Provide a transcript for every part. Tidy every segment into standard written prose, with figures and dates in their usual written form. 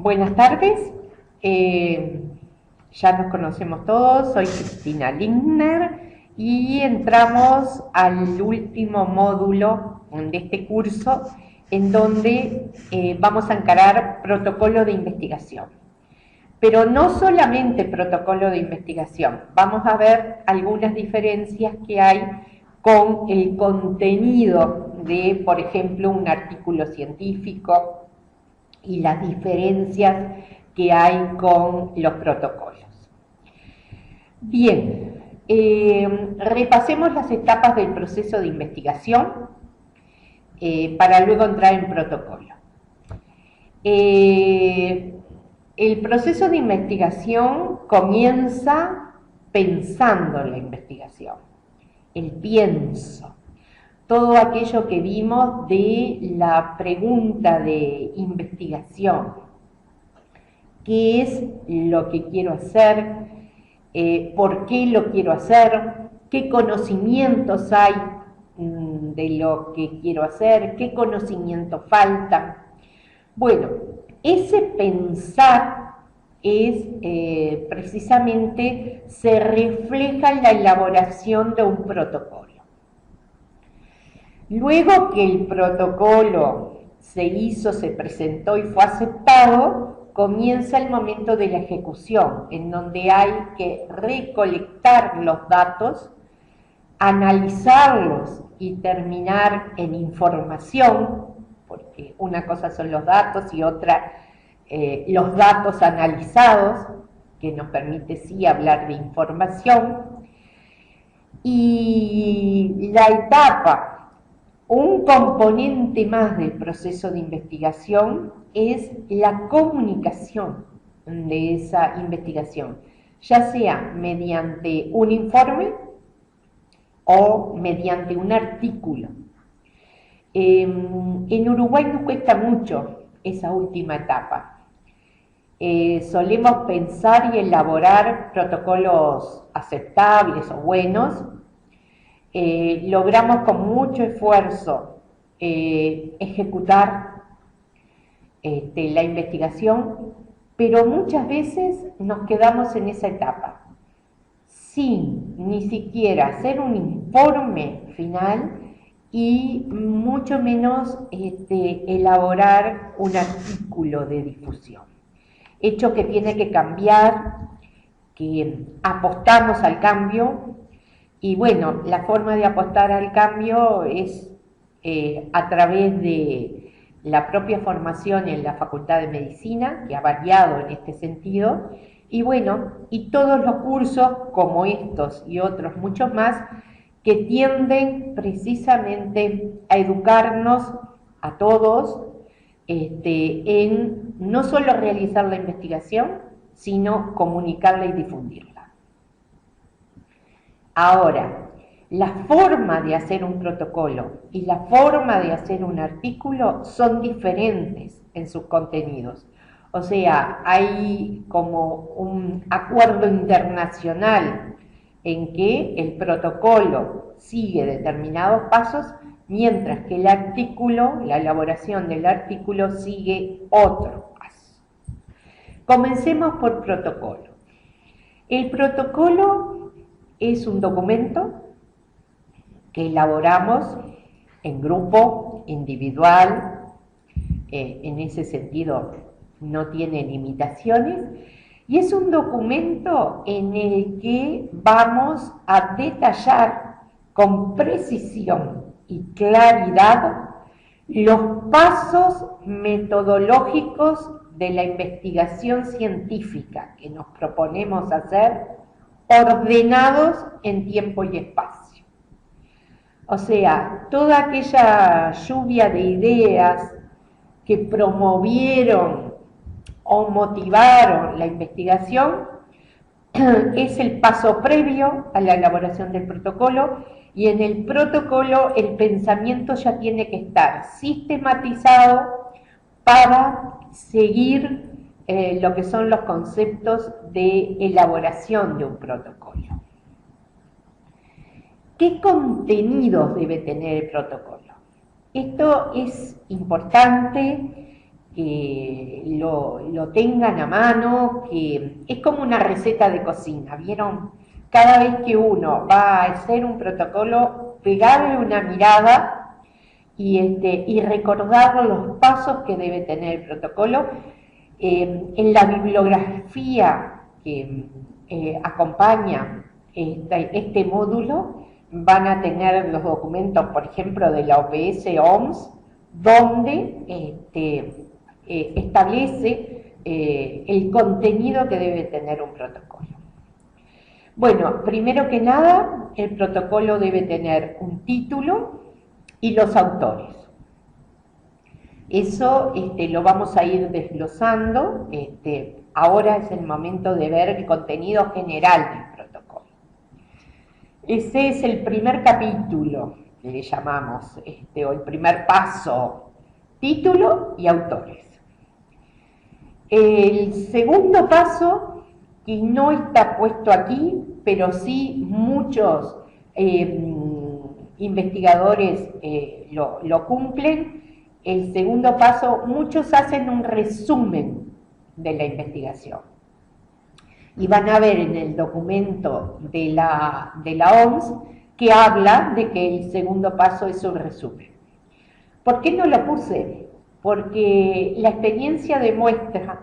Buenas tardes, ya nos conocemos todos, soy Cristina Lindner y entramos al último módulo de este curso en donde vamos a encarar protocolo de investigación. Pero no solamente protocolo de investigación, vamos a ver algunas diferencias que hay con el contenido de, por ejemplo, un artículo científico y las diferencias que hay con los protocolos. Bien, repasemos las etapas del proceso de investigación para luego entrar en protocolo. El proceso de investigación comienza pensando en la investigación, el pienso. Todo aquello que vimos de la pregunta de investigación. ¿Qué es lo que quiero hacer? ¿Por qué lo quiero hacer? ¿Qué conocimientos hay de lo que quiero hacer? ¿Qué conocimiento falta? Bueno, ese pensar es precisamente, se refleja en la elaboración de un protocolo. Luego que el protocolo se hizo, se presentó y fue aceptado, comienza el momento de la ejecución, en donde hay que recolectar los datos, analizarlos y terminar en información, porque una cosa son los datos y otra los datos analizados, que nos permite sí hablar de información. Y la etapa, un componente más del proceso de investigación es la comunicación de esa investigación, ya sea mediante un informe o mediante un artículo. En Uruguay nos cuesta mucho esa última etapa. Solemos pensar y elaborar protocolos aceptables o buenos. Logramos con mucho esfuerzo ejecutar la investigación, pero muchas veces nos quedamos en esa etapa, sin ni siquiera hacer un informe final y mucho menos elaborar un artículo de difusión. Hecho que tiene que cambiar, que apostamos al cambio. Y bueno, la forma de apostar al cambio es a través de la propia formación en la Facultad de Medicina, que ha variado en este sentido, y bueno, y todos los cursos como estos y otros muchos más, que tienden precisamente a educarnos a todos en no solo realizar la investigación, sino comunicarla y difundirla. Ahora, la forma de hacer un protocolo y la forma de hacer un artículo son diferentes en sus contenidos. O sea, hay como un acuerdo internacional en que el protocolo sigue determinados pasos, mientras que el artículo, la elaboración del artículo, sigue otro paso. Comencemos por protocolo. El protocolo es un documento que elaboramos en grupo, individual, en ese sentido no tiene limitaciones, y es un documento en el que vamos a detallar con precisión y claridad los pasos metodológicos de la investigación científica que nos proponemos hacer, ordenados en tiempo y espacio. O sea, toda aquella lluvia de ideas que promovieron o motivaron la investigación es el paso previo a la elaboración del protocolo, y en el protocolo el pensamiento ya tiene que estar sistematizado para seguir lo que son los conceptos de elaboración de un protocolo. ¿Qué contenidos debe tener el protocolo? Esto es importante que lo tengan a mano, que es como una receta de cocina, ¿vieron? Cada vez que uno va a hacer un protocolo, pegarle una mirada y recordar los pasos que debe tener el protocolo. En la bibliografía que acompaña este módulo van a tener los documentos, por ejemplo, de la OPS-OMS, donde establece el contenido que debe tener un protocolo. Bueno, primero que nada, el protocolo debe tener un título y los autores. Eso lo vamos a ir desglosando. Ahora es el momento de ver el contenido general del protocolo. Ese es el primer capítulo, que le llamamos, o el primer paso, título y autores. El segundo paso, que no está puesto aquí, pero sí muchos investigadores lo cumplen. El segundo paso, muchos hacen un resumen de la investigación. Y van a ver en el documento de la OMS que habla de que el segundo paso es un resumen. ¿Por qué no lo puse? Porque la experiencia demuestra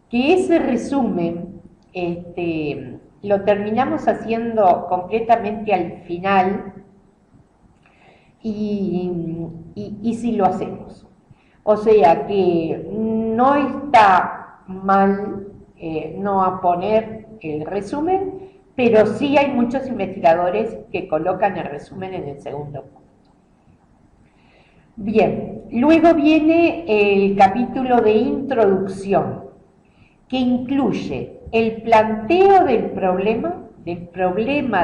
que ese resumen lo terminamos haciendo completamente al final y si lo hacemos. O sea que no está mal no poner el resumen, pero sí hay muchos investigadores que colocan el resumen en el segundo punto. Bien, luego viene el capítulo de introducción, que incluye el planteo del problema de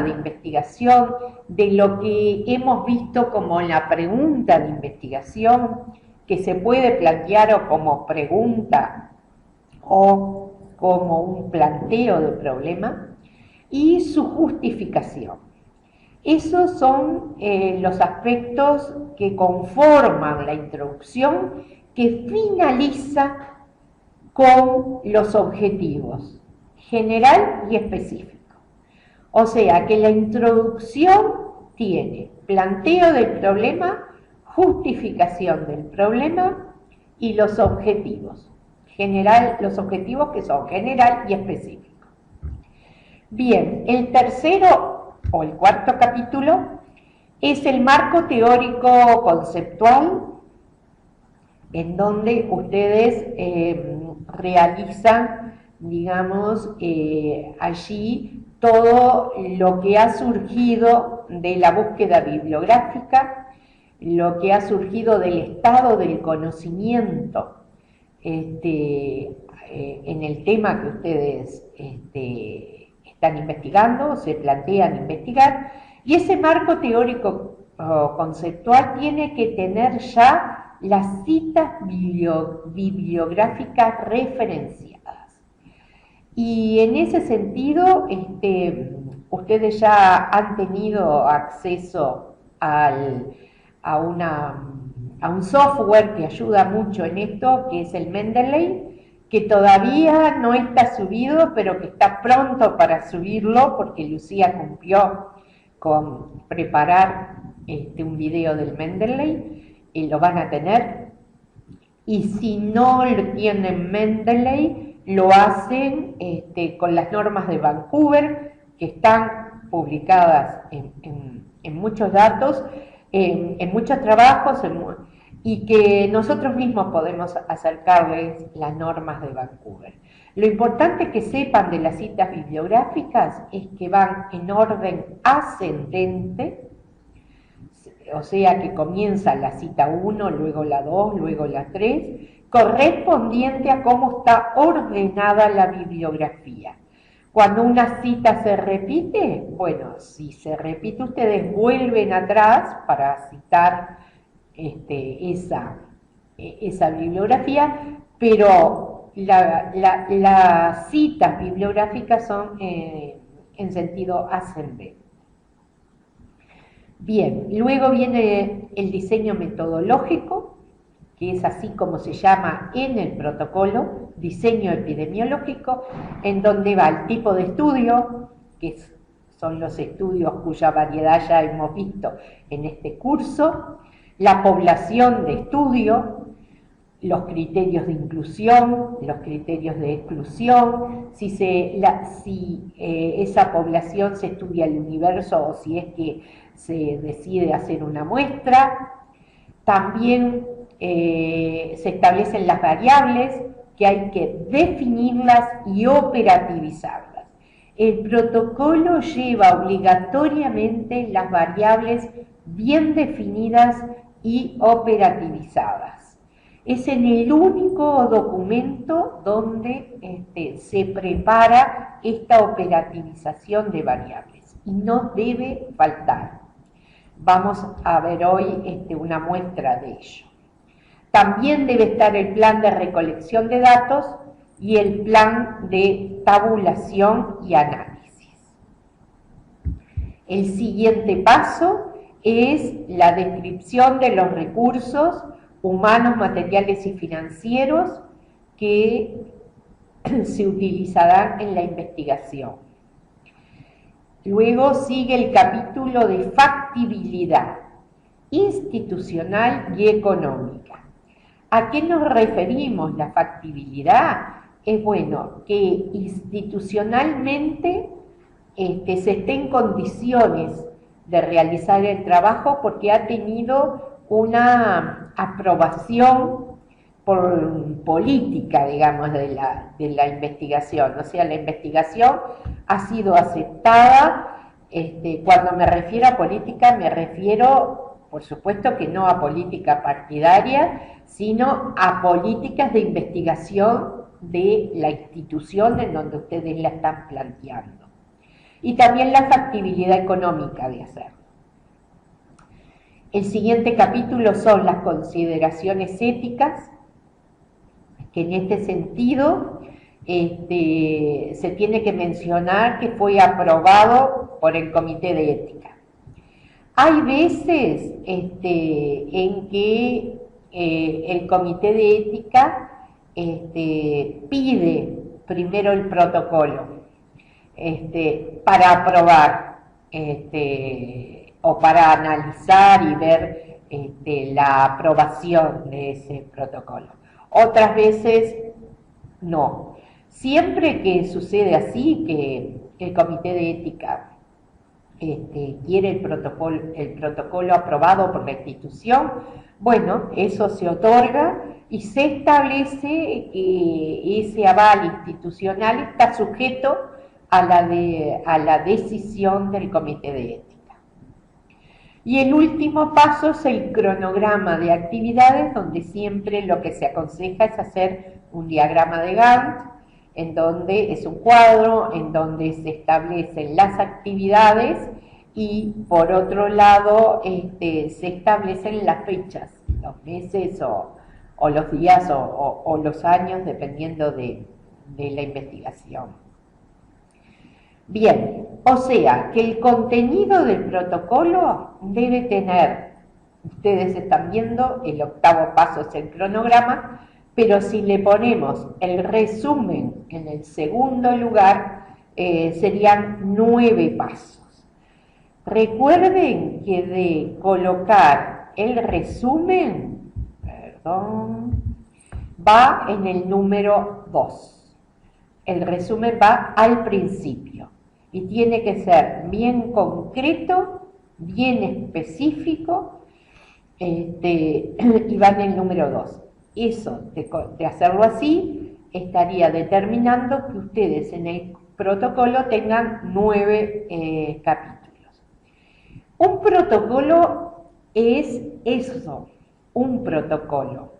investigación, de lo que hemos visto como la pregunta de investigación, que se puede plantear o como pregunta o como un planteo de problema, y su justificación. Esos son los aspectos que conforman la introducción, que finaliza con los objetivos, general y específico. O sea que la introducción tiene planteo del problema, justificación del problema y los objetivos. Los objetivos que son general y específico. Bien, el tercero o el cuarto capítulo es el marco teórico conceptual, en donde ustedes realizan, digamos, allí todo lo que ha surgido de la búsqueda bibliográfica, lo que ha surgido del estado del conocimiento en el tema que ustedes están investigando, se plantean investigar, y ese marco teórico conceptual tiene que tener ya las citas bibliográficas referenciadas. Y en ese sentido, ustedes ya han tenido acceso a un software que ayuda mucho en esto, que es el Mendeley, que todavía no está subido, pero que está pronto para subirlo, porque Lucía cumplió con preparar un video del Mendeley, y lo van a tener. Y si no lo tienen Mendeley, lo hacen con las normas de Vancouver, que están publicadas en muchos datos, en muchos trabajos, y que nosotros mismos podemos acercarles las normas de Vancouver. Lo importante que sepan de las citas bibliográficas es que van en orden ascendente, o sea que comienza la cita 1, luego la 2, luego la 3, correspondiente a cómo está ordenada la bibliografía. Cuando una cita se repite, bueno, si se repite ustedes vuelven atrás para citar esa bibliografía, pero las citas bibliográficas son en sentido ascendente. Bien, luego viene el diseño metodológico, que es así como se llama en el protocolo, diseño epidemiológico, en donde va el tipo de estudio, que son los estudios cuya variedad ya hemos visto en este curso, la población de estudio, los criterios de inclusión, los criterios de exclusión, si esa población se estudia el universo o si es que se decide hacer una muestra. También se establecen las variables que hay que definirlas y operativizarlas. El protocolo lleva obligatoriamente las variables bien definidas y operativizadas. Es en el único documento donde se prepara esta operativización de variables y no debe faltar. Vamos a ver hoy una muestra de ello. También debe estar el plan de recolección de datos y el plan de tabulación y análisis. El siguiente paso es la descripción de los recursos humanos, materiales y financieros que se utilizarán en la investigación. Luego sigue el capítulo de factibilidad institucional y económica. ¿A qué nos referimos la factibilidad? Es bueno que institucionalmente se esté en condiciones de realizar el trabajo porque ha tenido una aprobación política, digamos, de la investigación. O sea, la investigación ha sido aceptada. Cuando me refiero a política, me refiero, por supuesto que no a política partidaria, sino a políticas de investigación de la institución en donde ustedes la están planteando. Y también la factibilidad económica de hacerlo. El siguiente capítulo son las consideraciones éticas, que en este sentido se tiene que mencionar que fue aprobado por el Comité de Ética. Hay veces en que el Comité de Ética pide primero el protocolo para aprobar o para analizar y ver la aprobación de ese protocolo. Otras veces no. Siempre que sucede así, que el Comité de Ética quiere el protocolo aprobado por la institución, bueno, eso se otorga y se establece que ese aval institucional está sujeto a la decisión del Comité de Ética. Y el último paso es el cronograma de actividades, donde siempre lo que se aconseja es hacer un diagrama de Gantt, en donde es un cuadro, en donde se establecen las actividades y por otro lado se establecen las fechas, los meses o los días o los años, dependiendo de la investigación. Bien, o sea, que el contenido del protocolo debe tener, ustedes están viendo, el octavo paso es el cronograma, pero si le ponemos el resumen en el segundo lugar, serían 9 pasos. Recuerden que de colocar el resumen, va en el número 2. El resumen va al principio y tiene que ser bien concreto, bien específico, y va en el número 2. Eso, de hacerlo así, estaría determinando que ustedes en el protocolo tengan 9 capítulos. Un protocolo es eso, un protocolo.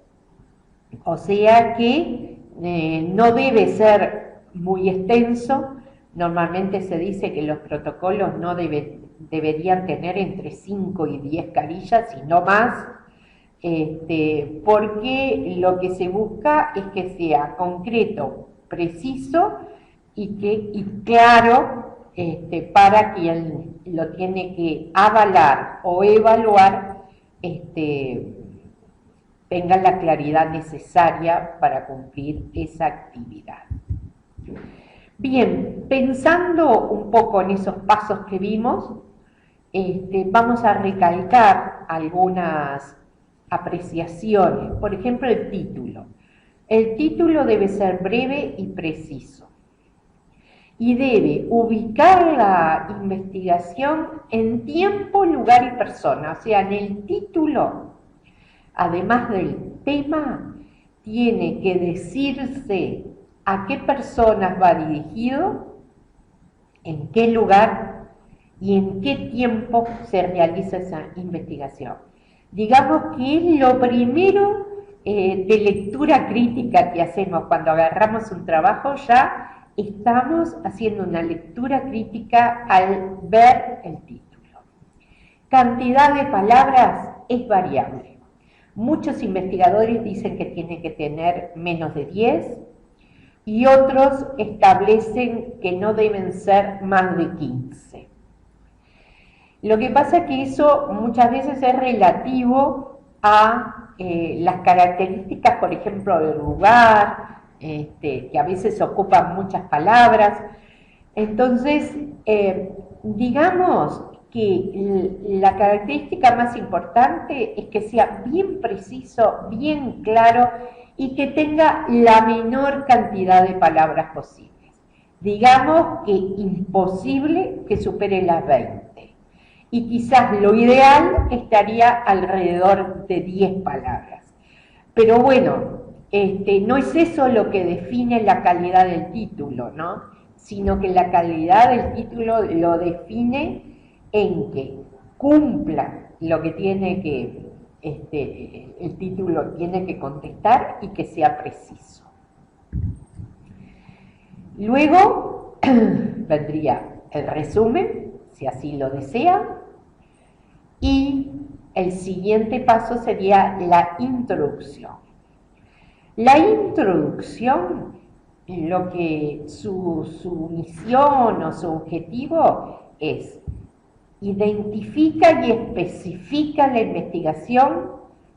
O sea que no debe ser muy extenso. Normalmente se dice que los protocolos no deberían tener entre 5 y 10 carillas y no más, porque lo que se busca es que sea concreto, preciso y claro para quien lo tiene que avalar o evaluar, tengan la claridad necesaria para cumplir esa actividad. Bien, pensando un poco en esos pasos que vimos, vamos a recalcar algunas apreciaciones. Por ejemplo, el título. El título debe ser breve y preciso y debe ubicar la investigación en tiempo, lugar y persona. O sea, en el título, además del tema, tiene que decirse a qué personas va dirigido, en qué lugar y en qué tiempo se realiza esa investigación. Digamos que es lo primero de lectura crítica que hacemos cuando agarramos un trabajo. Ya estamos haciendo una lectura crítica al ver el título. Cantidad de palabras es variable. Muchos investigadores dicen que tiene que tener menos de 10 y otros establecen que no deben ser más de 15. Lo que pasa es que eso muchas veces es relativo a las características, por ejemplo, del lugar, que a veces ocupan muchas palabras. Entonces, digamos que la característica más importante es que sea bien preciso, bien claro y que tenga la menor cantidad de palabras posibles. Digamos que imposible que supere las 20. Y quizás lo ideal estaría alrededor de 10 palabras. Pero bueno, no es eso lo que define la calidad del título, ¿no? Sino que la calidad del título lo define en que cumpla lo que tiene que, el título tiene que contestar y que sea preciso. Luego vendría el resumen, si así lo desean, y el siguiente paso sería la introducción. La introducción, lo que su misión o su objetivo es: identifica y especifica la investigación,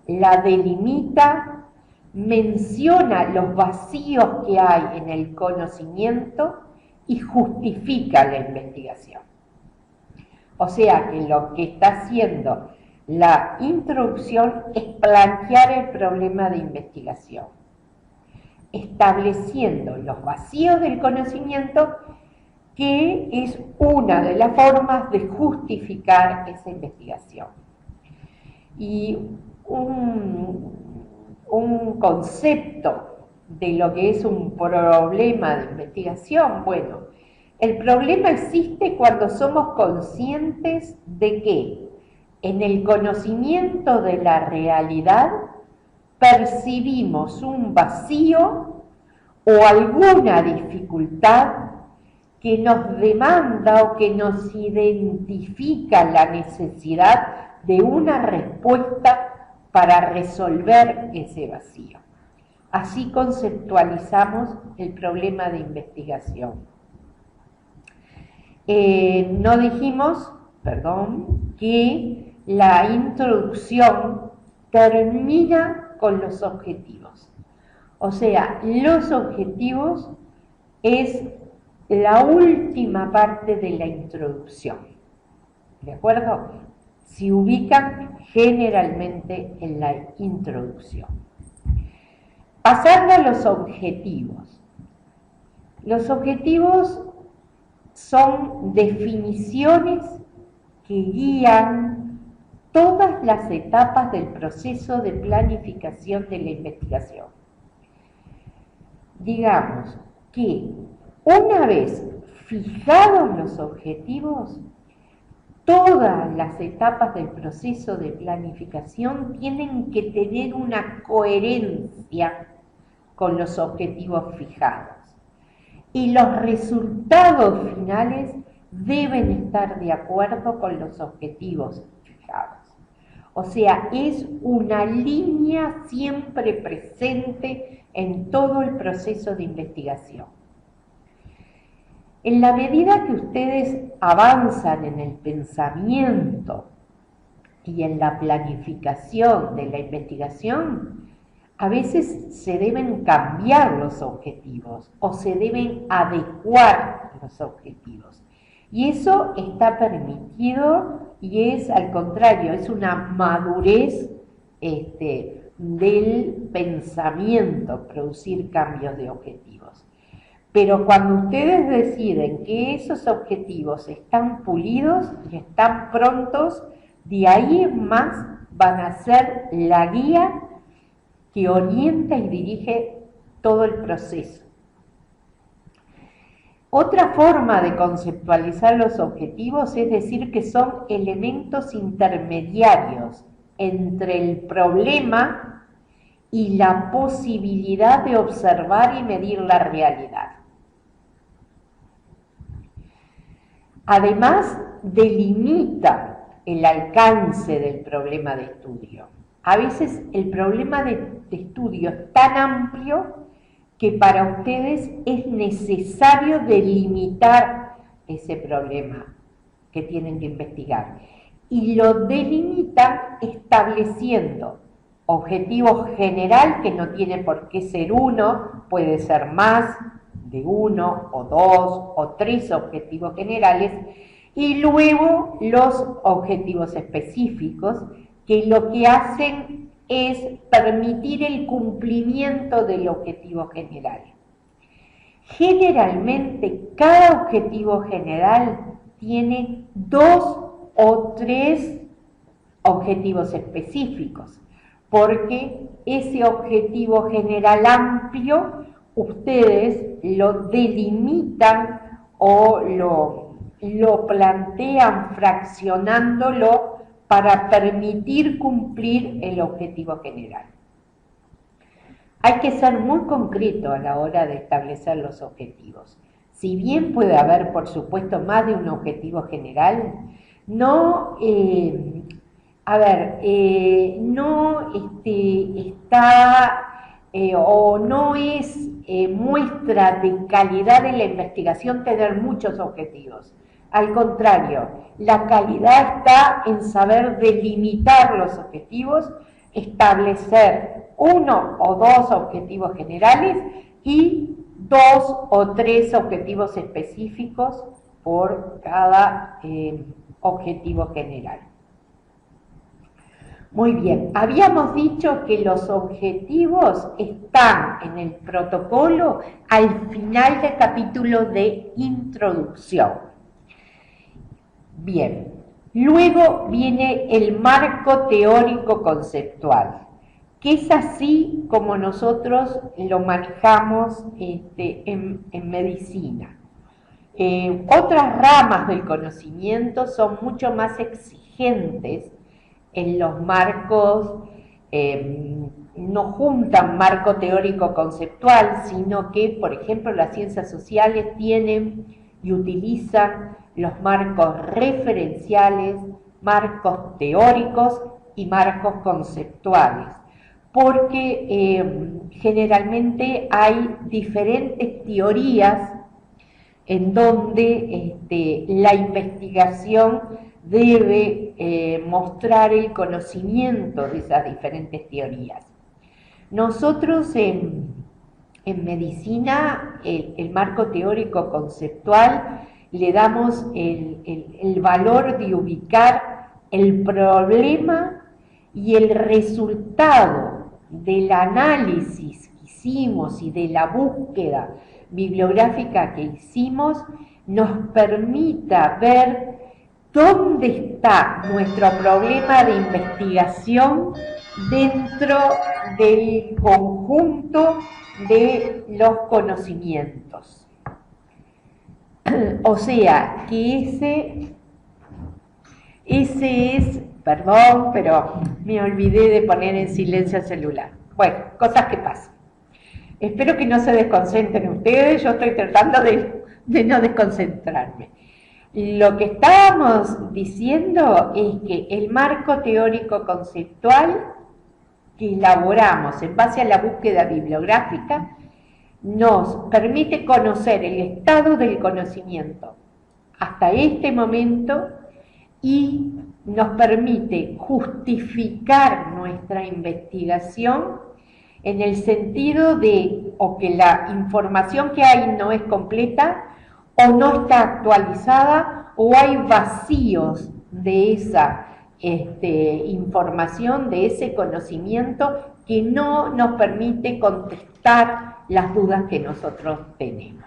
la delimita, menciona los vacíos que hay en el conocimiento y justifica la investigación. O sea que lo que está haciendo la introducción es plantear el problema de investigación, estableciendo los vacíos del conocimiento, que es una de las formas de justificar esa investigación. Y un concepto de lo que es un problema de investigación, bueno, el problema existe cuando somos conscientes de que en el conocimiento de la realidad percibimos un vacío o alguna dificultad que nos demanda o que nos identifica la necesidad de una respuesta para resolver ese vacío. Así conceptualizamos el problema de investigación. No dijimos, que la introducción termina con los objetivos. O sea, los objetivos es la última parte de la introducción. ¿De acuerdo? Se ubican generalmente en la introducción. Pasando a los objetivos. Los objetivos son definiciones que guían todas las etapas del proceso de planificación de la investigación. Digamos que una vez fijados los objetivos, todas las etapas del proceso de planificación tienen que tener una coherencia con los objetivos fijados. Y los resultados finales deben estar de acuerdo con los objetivos fijados. O sea, es una línea siempre presente en todo el proceso de investigación. En la medida que ustedes avanzan en el pensamiento y en la planificación de la investigación, a veces se deben cambiar los objetivos o se deben adecuar los objetivos. Y eso está permitido y es, al contrario, es una madurez del pensamiento, producir cambios de objetivos. Pero cuando ustedes deciden que esos objetivos están pulidos y están prontos, de ahí en más van a ser la guía que orienta y dirige todo el proceso. Otra forma de conceptualizar los objetivos es decir que son elementos intermediarios entre el problema y la posibilidad de observar y medir la realidad. Además, delimita el alcance del problema de estudio. A veces el problema de estudio es tan amplio que para ustedes es necesario delimitar ese problema que tienen que investigar. Y lo delimitan estableciendo objetivo general, que no tiene por qué ser uno, puede ser más de uno o dos o tres objetivos generales, y luego los objetivos específicos, que lo que hacen es permitir el cumplimiento del objetivo general. Generalmente, cada objetivo general tiene 2 o 3 objetivos específicos, porque ese objetivo general amplio, ustedes lo delimitan o lo plantean fraccionándolo para permitir cumplir el objetivo general. Hay que ser muy concreto a la hora de establecer los objetivos. Si bien puede haber, por supuesto, más de un objetivo general, no es muestra de calidad de la investigación tener muchos objetivos. Al contrario, la calidad está en saber delimitar los objetivos, establecer 1 o 2 objetivos generales y 2 o 3 objetivos específicos por cada objetivo general. Muy bien, habíamos dicho que los objetivos están en el protocolo al final del capítulo de introducción. Bien, luego viene el marco teórico conceptual, que es así como nosotros lo manejamos en medicina. Otras ramas del conocimiento son mucho más exigentes en los marcos, no juntan marco teórico conceptual, sino que, por ejemplo, las ciencias sociales tienen y utilizan los marcos referenciales, marcos teóricos y marcos conceptuales, porque generalmente hay diferentes teorías en donde la investigación debe mostrar el conocimiento de esas diferentes teorías. Nosotros en medicina, el marco teórico conceptual, le damos el valor de ubicar el problema y el resultado del análisis que hicimos y de la búsqueda bibliográfica que hicimos nos permita ver dónde está nuestro problema de investigación dentro del conjunto de los conocimientos. O sea, que ese es, perdón, pero me olvidé de poner en silencio el celular. Bueno, cosas que pasan. Espero que no se desconcentren ustedes, yo estoy tratando de no desconcentrarme. Lo que estábamos diciendo es que el marco teórico conceptual que elaboramos en base a la búsqueda bibliográfica nos permite conocer el estado del conocimiento hasta este momento y nos permite justificar nuestra investigación en el sentido de o que la información que hay no es completa o no está actualizada o hay vacíos de esa información, de ese conocimiento que no nos permite contestar las dudas que nosotros tenemos.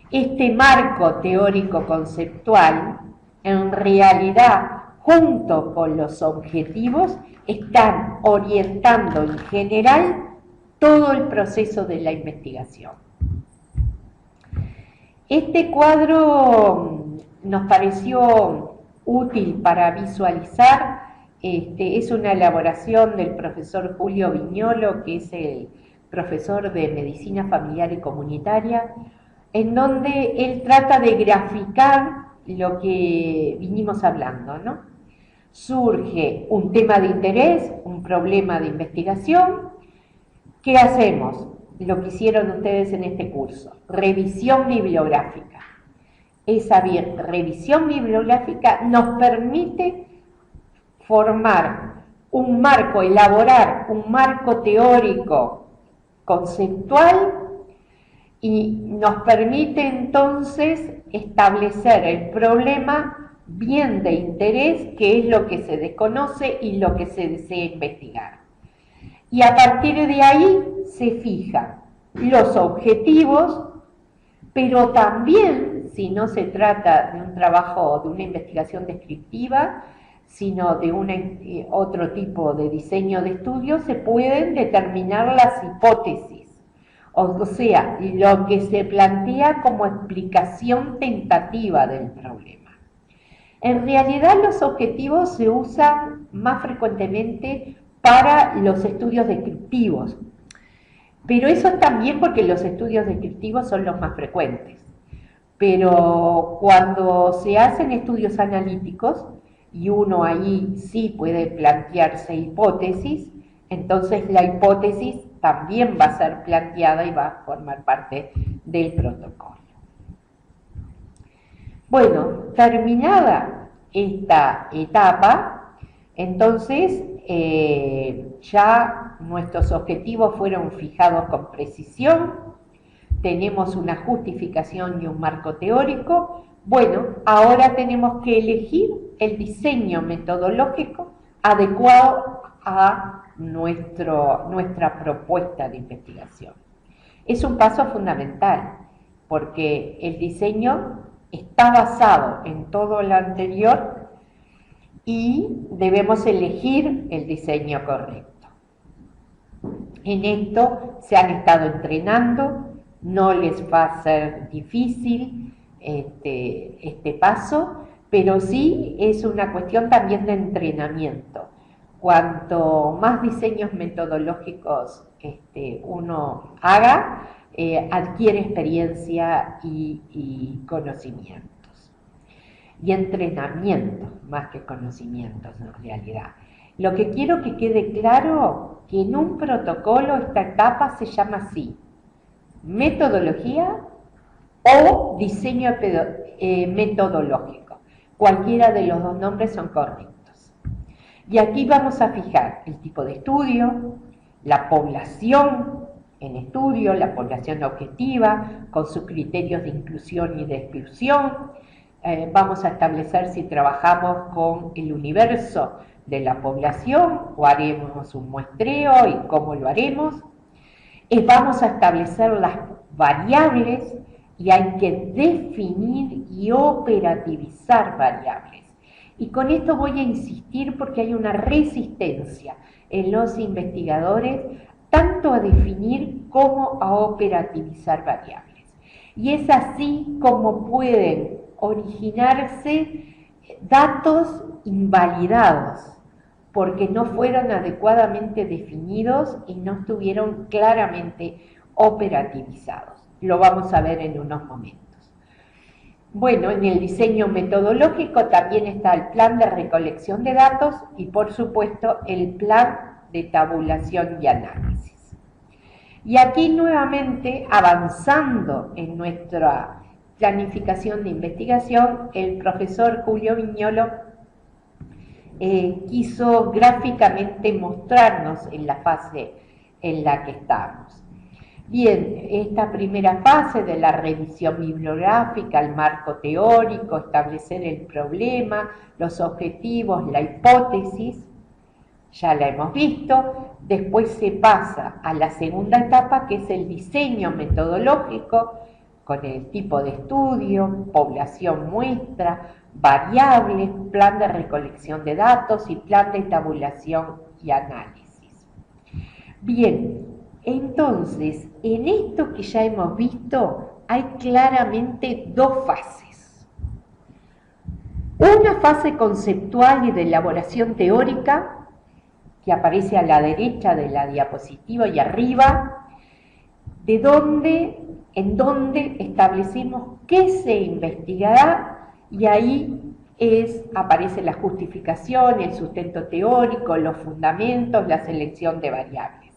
Este marco teórico-conceptual, en realidad, junto con los objetivos, están orientando en general todo el proceso de la investigación. Este cuadro nos pareció útil para visualizar, es una elaboración del profesor Julio Viñolo, que es el profesor de Medicina Familiar y Comunitaria, en donde él trata de graficar lo que vinimos hablando, ¿no? Surge un tema de interés, un problema de investigación. ¿Qué hacemos? Lo que hicieron ustedes en este curso, revisión bibliográfica. Esa revisión bibliográfica nos permite formar un marco, elaborar un marco teórico conceptual y nos permite entonces establecer el problema bien de interés, que es lo que se desconoce y lo que se desea investigar. Y a partir de ahí se fijan los objetivos, pero también, si no se trata de un trabajo, de una investigación descriptiva, sino de otro tipo de diseño de estudio, se pueden determinar las hipótesis. O sea, lo que se plantea como explicación tentativa del problema. En realidad los objetivos se usan más frecuentemente para los estudios descriptivos, pero eso también porque los estudios descriptivos son los más frecuentes. Pero cuando se hacen estudios analíticos, y uno ahí sí puede plantearse hipótesis, entonces la hipótesis también va a ser planteada y va a formar parte del protocolo. Bueno, terminada esta etapa, entonces ya nuestros objetivos fueron fijados con precisión, tenemos una justificación y un marco teórico. Bueno, ahora tenemos que elegir el diseño metodológico adecuado a nuestra propuesta de investigación. Es un paso fundamental, porque el diseño está basado en todo lo anterior y debemos elegir el diseño correcto. En esto se han estado entrenando, no les va a ser difícil este paso, pero sí es una cuestión también de entrenamiento. Cuanto más diseños metodológicos uno haga, adquiere experiencia y conocimientos. Y entrenamiento, más que conocimientos en realidad. Lo que quiero que quede claro, que en un protocolo esta etapa se llama así: metodología o diseño metodológico. Cualquiera de los dos nombres son correctos. Y aquí vamos a fijar el tipo de estudio, la población en estudio, la población objetiva, con sus criterios de inclusión y de exclusión. Vamos a establecer si trabajamos con el universo de la población o haremos un muestreo y cómo lo haremos. Vamos a establecer las variables y hay que definir y operativizar variables. Y con esto voy a insistir porque hay una resistencia en los investigadores tanto a definir como a operativizar variables. Y es así como pueden originarse datos invalidados porque no fueron adecuadamente definidos y no estuvieron claramente operativizados. Lo vamos a ver en unos momentos. Bueno, en el diseño metodológico también está el plan de recolección de datos y, por supuesto, el plan de tabulación y análisis. Y aquí nuevamente, avanzando en nuestra planificación de investigación, el profesor Julio Viñolo quiso gráficamente mostrarnos en la fase en la que estamos. Bien, esta primera fase de la revisión bibliográfica, el marco teórico, establecer el problema, los objetivos, la hipótesis, ya la hemos visto. Después se pasa a la segunda etapa, que es el diseño metodológico, con el tipo de estudio, población muestra, variables, plan de recolección de datos y plan de tabulación y análisis. Bien, entonces, en esto que ya hemos visto, hay claramente dos fases. Una fase conceptual y de elaboración teórica, que aparece a la derecha de la diapositiva y arriba, en donde establecemos qué se investigará, y ahí aparece la justificación, el sustento teórico, los fundamentos, la selección de variables.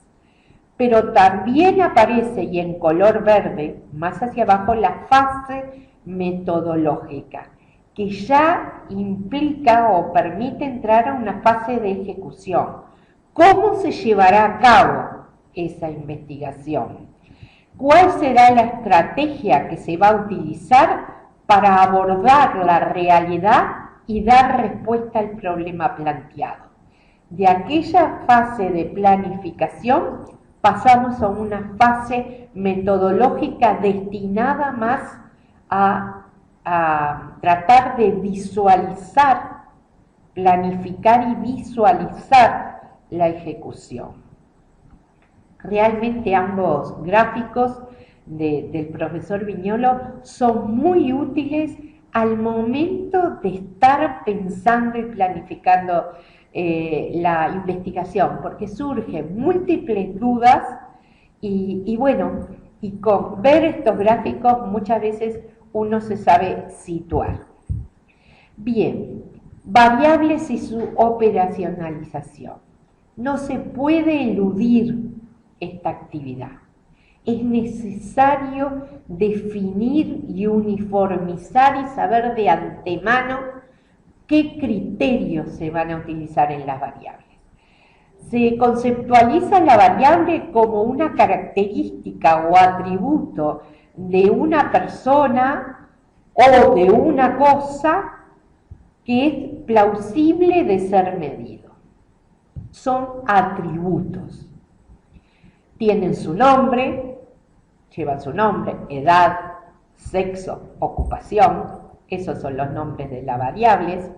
Pero también aparece, y en color verde, más hacia abajo, la fase metodológica, que ya implica o permite entrar a una fase de ejecución. ¿Cómo se llevará a cabo esa investigación? ¿Cuál será la estrategia que se va a utilizar para abordar la realidad y dar respuesta al problema planteado? De aquella fase de planificación pasamos a una fase metodológica destinada más a tratar de visualizar, planificar y visualizar la ejecución. Realmente ambos gráficos del profesor Viñolo son muy útiles al momento de estar pensando y planificando la investigación, porque surgen múltiples dudas y bueno, y con ver estos gráficos muchas veces uno se sabe situar. Bien, variables y su operacionalización. No se puede eludir esta actividad. Es necesario definir y uniformizar y saber de antemano qué criterios se van a utilizar en las variables. Se conceptualiza la variable como una característica o atributo de una persona o de una cosa que es plausible de ser medido. Son atributos. Tienen su nombre, llevan su nombre, edad, sexo, ocupación, esos son los nombres de las variables,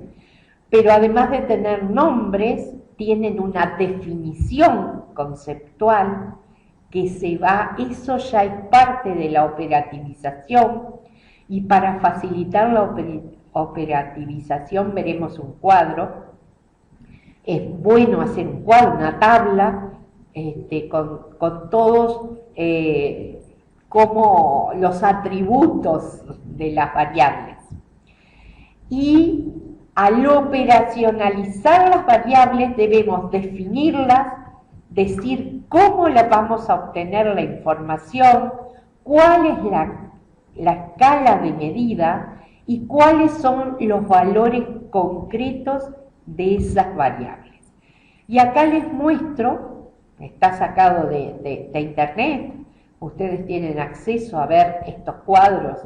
pero además de tener nombres, tienen una definición conceptual que eso ya es parte de la operativización, y para facilitar la operativización veremos un cuadro. Es bueno hacer un cuadro, una tabla, con todos como los atributos de las variables. Y al operacionalizar las variables debemos definirlas, decir cómo la vamos a obtener la información, cuál es la escala de medida y cuáles son los valores concretos de esas variables. Y acá les muestro, está sacado de internet, ustedes tienen acceso a ver estos cuadros,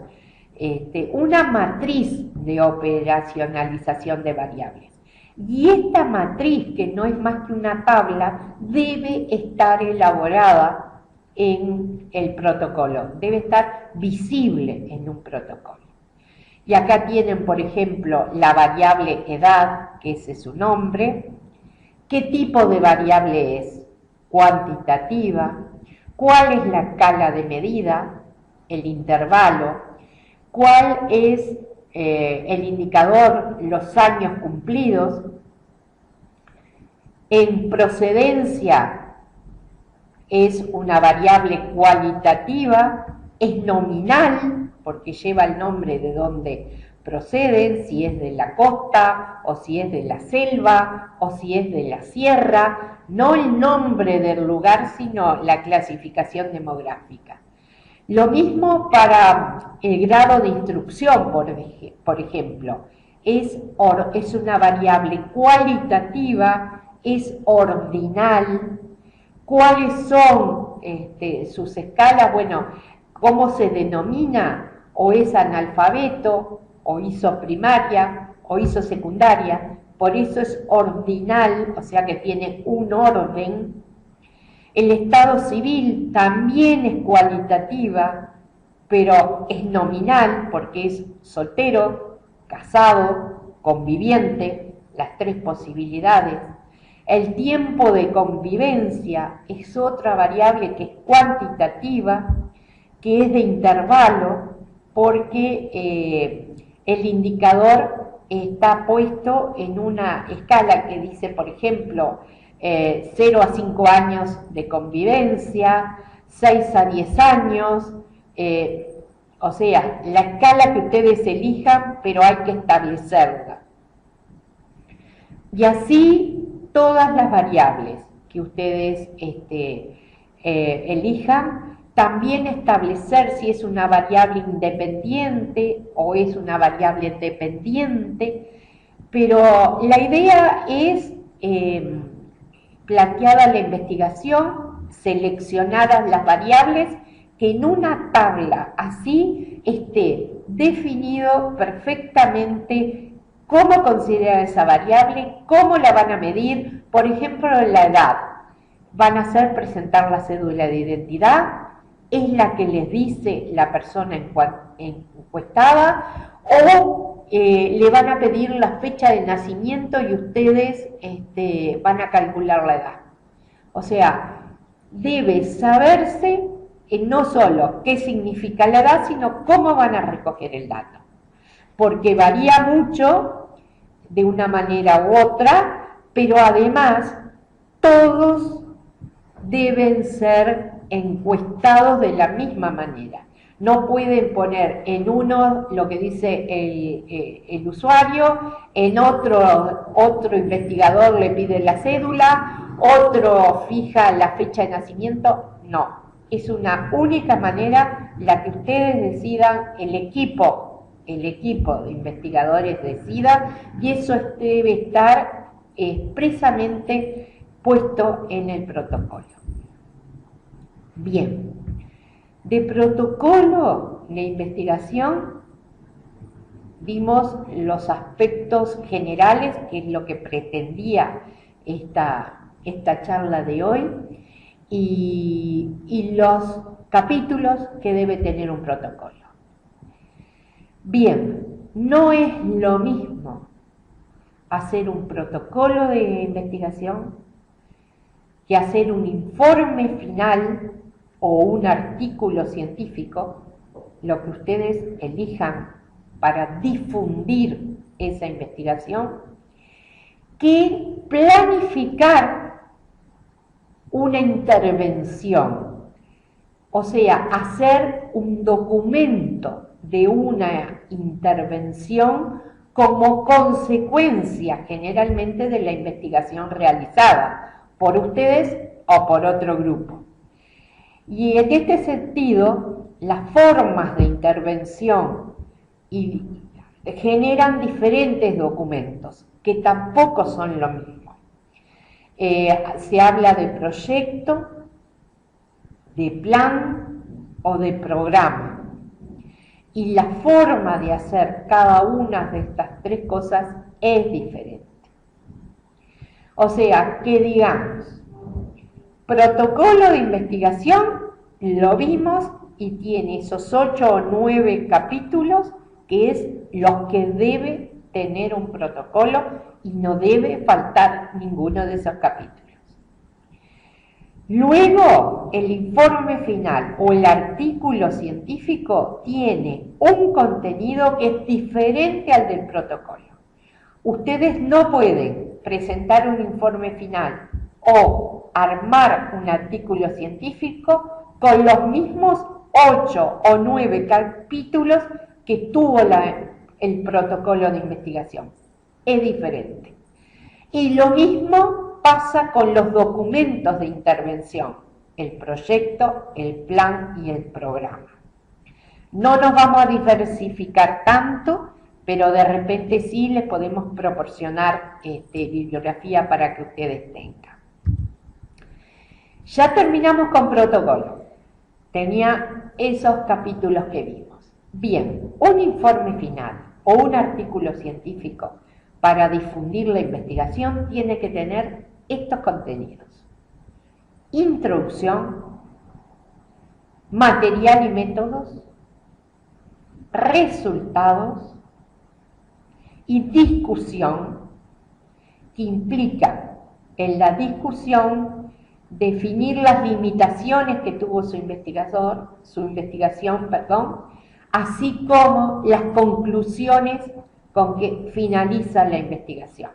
una matriz de operacionalización de variables. Y esta matriz, que no es más que una tabla, debe estar elaborada en el protocolo, debe estar visible en un protocolo. Y acá tienen, por ejemplo, la variable edad, que ese es su nombre, qué tipo de variable es, cuantitativa, cuál es la escala de medida, el intervalo, cuál es el indicador, los años cumplidos. En procedencia es una variable cualitativa, es nominal, porque lleva el nombre de donde proceden, si es de la costa, o si es de la selva, o si es de la sierra, no el nombre del lugar, sino la clasificación demográfica. Lo mismo para el grado de instrucción, por ejemplo. es una variable cualitativa, es ordinal. ¿Cuáles son sus escalas? Bueno, ¿cómo se denomina? O es analfabeto, o hizo primaria, o hizo secundaria. Por eso es ordinal, o sea que tiene un orden. El estado civil también es cualitativa, pero es nominal porque es soltero, casado, conviviente, las tres posibilidades. El tiempo de convivencia es otra variable que es cuantitativa, que es de intervalo, porque el indicador está puesto en una escala que dice, por ejemplo, 0 a 5 años de convivencia, 6 a 10 años, o sea, la escala que ustedes elijan, pero hay que establecerla. Y así todas las variables que ustedes elijan, también establecer si es una variable independiente o es una variable dependiente, pero la idea es planteada la investigación, seleccionadas las variables, que en una tabla así esté definido perfectamente cómo considerar esa variable, cómo la van a medir. Por ejemplo, la edad. Van a hacer presentar la cédula de identidad, es la que les dice la persona encuestada, o le van a pedir la fecha de nacimiento y ustedes van a calcular la edad. O sea, debe saberse no solo qué significa la edad, sino cómo van a recoger el dato. Porque varía mucho de una manera u otra, pero además todos deben ser encuestados de la misma manera. No pueden poner en uno lo que dice el usuario, en otro investigador le pide la cédula, otro fija la fecha de nacimiento. No, es una única manera la que ustedes decidan, el equipo de investigadores decida, y eso debe estar expresamente puesto en el protocolo. Bien, de protocolo de investigación vimos los aspectos generales, que es lo que pretendía esta charla de hoy, y los capítulos que debe tener un protocolo. Bien, no es lo mismo hacer un protocolo de investigación que hacer un informe final o un artículo científico, lo que ustedes elijan para difundir esa investigación, que planificar una intervención, o sea, hacer un documento de una intervención como consecuencia generalmente de la investigación realizada por ustedes o por otro grupo. Y en este sentido, las formas de intervención generan diferentes documentos que tampoco son lo mismo. Se habla de proyecto, de plan o de programa. Y la forma de hacer cada una de estas tres cosas es diferente. O sea, que digamos, protocolo de investigación, lo vimos y tiene esos 8 o 9 capítulos, que es los que debe tener un protocolo y no debe faltar ninguno de esos capítulos. Luego, el informe final o el artículo científico tiene un contenido que es diferente al del protocolo. Ustedes no pueden presentar un informe final o armar un artículo científico con los mismos 8 o 9 capítulos que tuvo el protocolo de investigación. Es diferente. Y lo mismo pasa con los documentos de intervención, el proyecto, el plan y el programa. No nos vamos a diversificar tanto, pero de repente sí les podemos proporcionar bibliografía para que ustedes tengan. Ya terminamos con protocolo. Tenía esos capítulos que vimos. Bien, un informe final o un artículo científico para difundir la investigación tiene que tener estos contenidos: introducción, material y métodos, resultados y discusión, que implica en la discusión definir las limitaciones que tuvo su investigación, así como las conclusiones con que finaliza la investigación.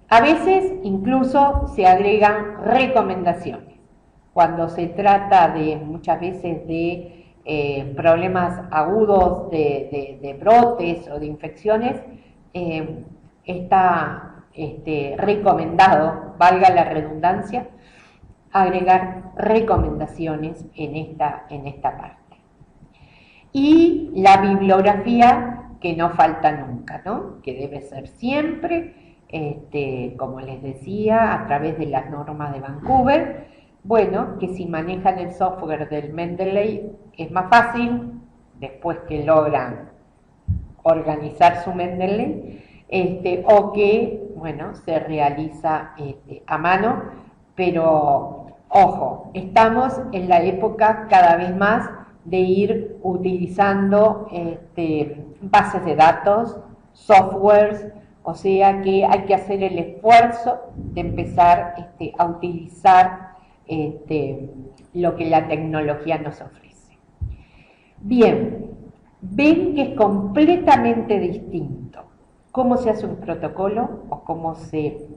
A veces incluso se agregan recomendaciones. Cuando se trata muchas veces de problemas agudos de brotes o de infecciones, está recomendado, valga la redundancia, agregar recomendaciones en esta parte. Y la bibliografía, que no falta nunca, ¿no? Que debe ser siempre, como les decía, a través de las normas de Vancouver. Bueno, que si manejan el software del Mendeley es más fácil, después que logran organizar su Mendeley, o que, bueno, se realiza a mano, pero ojo, estamos en la época cada vez más de ir utilizando bases de datos, softwares, o sea que hay que hacer el esfuerzo de empezar a utilizar lo que la tecnología nos ofrece. Bien, ven que es completamente distinto cómo se hace un protocolo o cómo se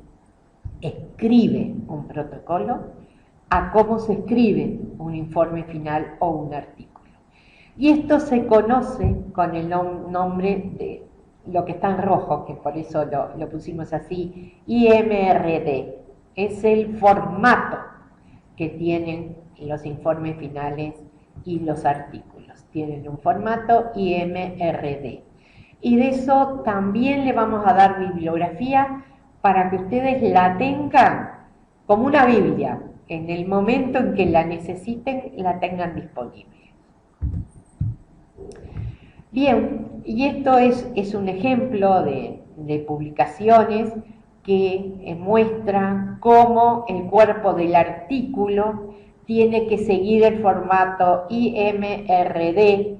escribe un protocolo a cómo se escribe un informe final o un artículo. Y esto se conoce con el nombre de lo que está en rojo, que por eso lo pusimos así, IMRD. Es el formato que tienen los informes finales y los artículos. Tienen un formato IMRD. Y de eso también le vamos a dar bibliografía para que ustedes la tengan como una Biblia. En el momento en que la necesiten, la tengan disponible. Bien, y esto es un ejemplo de publicaciones que muestran cómo el cuerpo del artículo tiene que seguir el formato IMRD.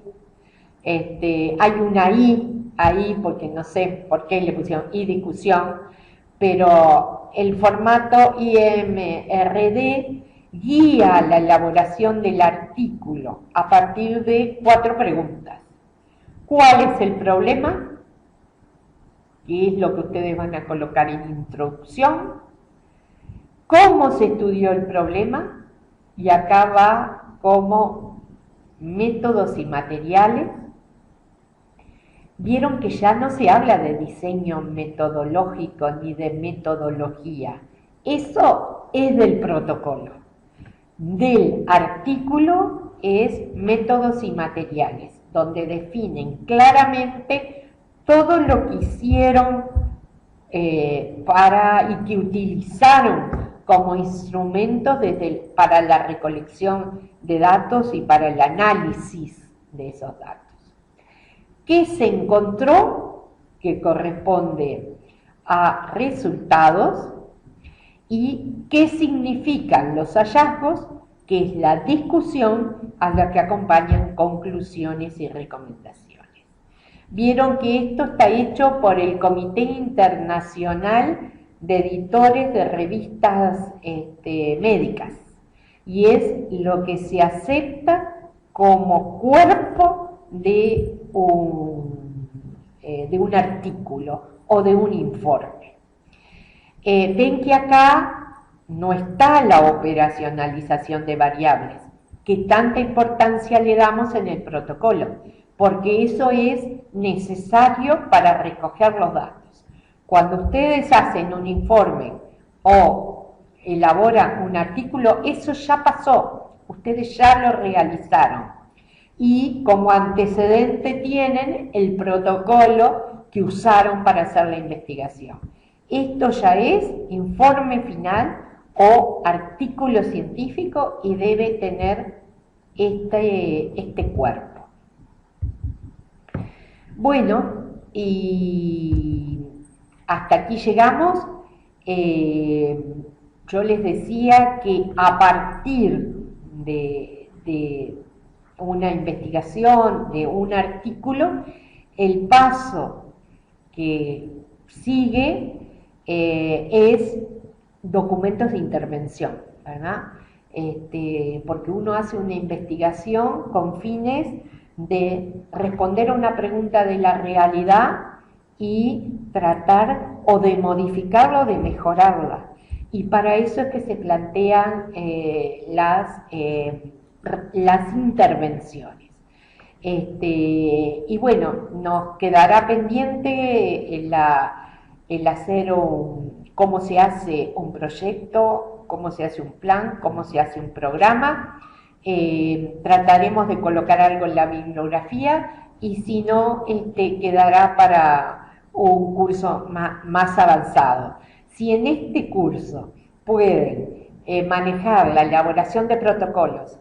Hay una I ahí, porque no sé por qué le pusieron I discusión, pero el formato IMRD guía la elaboración del artículo a partir de 4 preguntas. ¿Cuál es el problema? ¿Qué es lo que ustedes van a colocar en introducción? ¿Cómo se estudió el problema? Y acá va como métodos y materiales. Vieron que ya no se habla de diseño metodológico ni de metodología. Eso es del protocolo. Del artículo es métodos y materiales, donde definen claramente todo lo que hicieron y que utilizaron como instrumentos para la recolección de datos y para el análisis de esos datos. ¿Qué se encontró? Que corresponde a resultados. ¿Y qué significan los hallazgos? Que es la discusión a la que acompañan conclusiones y recomendaciones. Vieron que esto está hecho por el Comité Internacional de Editores de Revistas Médicas, y es lo que se acepta como cuerpo de un artículo o de un informe. Ven que acá no está la operacionalización de variables, que tanta importancia le damos en el protocolo, porque eso es necesario para recoger los datos. Cuando ustedes hacen un informe o elaboran un artículo, eso ya pasó, ustedes ya lo realizaron. y como antecedente tienen el protocolo que usaron para hacer la investigación. Esto ya es informe final o artículo científico y debe tener este cuerpo. Bueno, y hasta aquí llegamos. Yo les decía que a partir de una investigación, de un artículo, el paso que sigue es documentos de intervención, ¿verdad? Porque uno hace una investigación con fines de responder a una pregunta de la realidad y tratar o de modificarla o de mejorarla. Y para eso es que se plantean las intervenciones. Y bueno, nos quedará pendiente el hacer cómo se hace un proyecto, cómo se hace un plan, cómo se hace un programa. Trataremos de colocar algo en la bibliografía y si no, quedará para un curso más avanzado. Si en este curso pueden manejar la elaboración de protocolos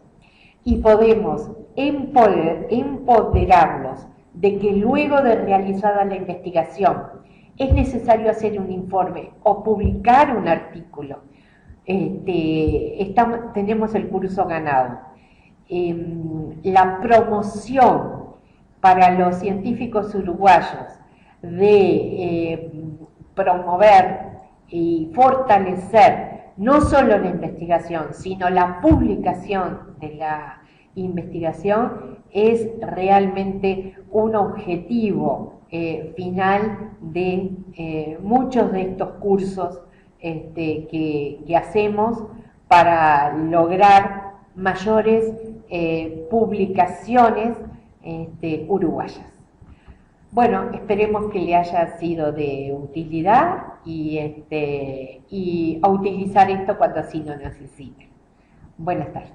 y podemos empoderarlos de que luego de realizada la investigación es necesario hacer un informe o publicar un artículo, tenemos el curso ganado. La promoción para los científicos uruguayos de promover y fortalecer no solo la investigación, sino la publicación de la investigación es realmente un objetivo final de muchos de estos cursos que hacemos para lograr mayores publicaciones uruguayas. Bueno, esperemos que le haya sido de utilidad y a utilizar esto cuando así lo necesiten. Buenas tardes.